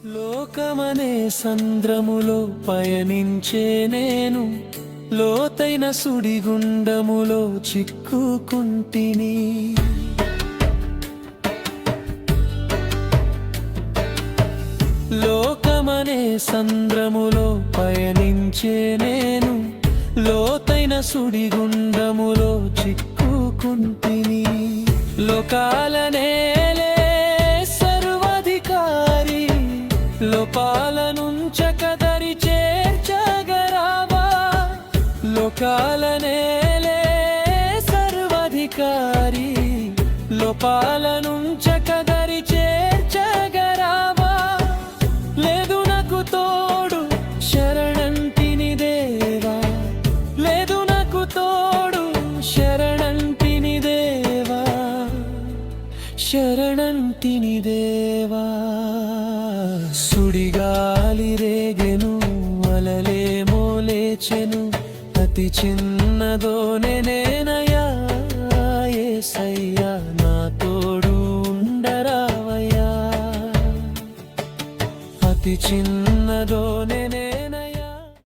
లోకమనే సంద్రములో పయనించే నేను లోతైన సుడిగుండములో చిక్కుకుంటిని. లోకమనే సంద్రములో పయనించే నేను లోతైన సుడిగుండములో చిక్కుకుంటిని. లోకాలనే లోపాలనుంచకదరి చేర్చగరావా. లోకాలనేలే సర్వాధికారి లోపాలనుంచకదరి చేర్చగరావా. లేదు నాకు తోడు శరణంటిని దేవా, లేదు నాకు తోడు శరణంటిని దేవా, శరణంటిని దేవా. సుడిగాలి రేగెను అలలే మోలేచెను అతి చిన్నదోనె నేనయ్యా. యేసయ్యా నా తోడు ఉండరావయ్యా. అతి చిన్నదోనె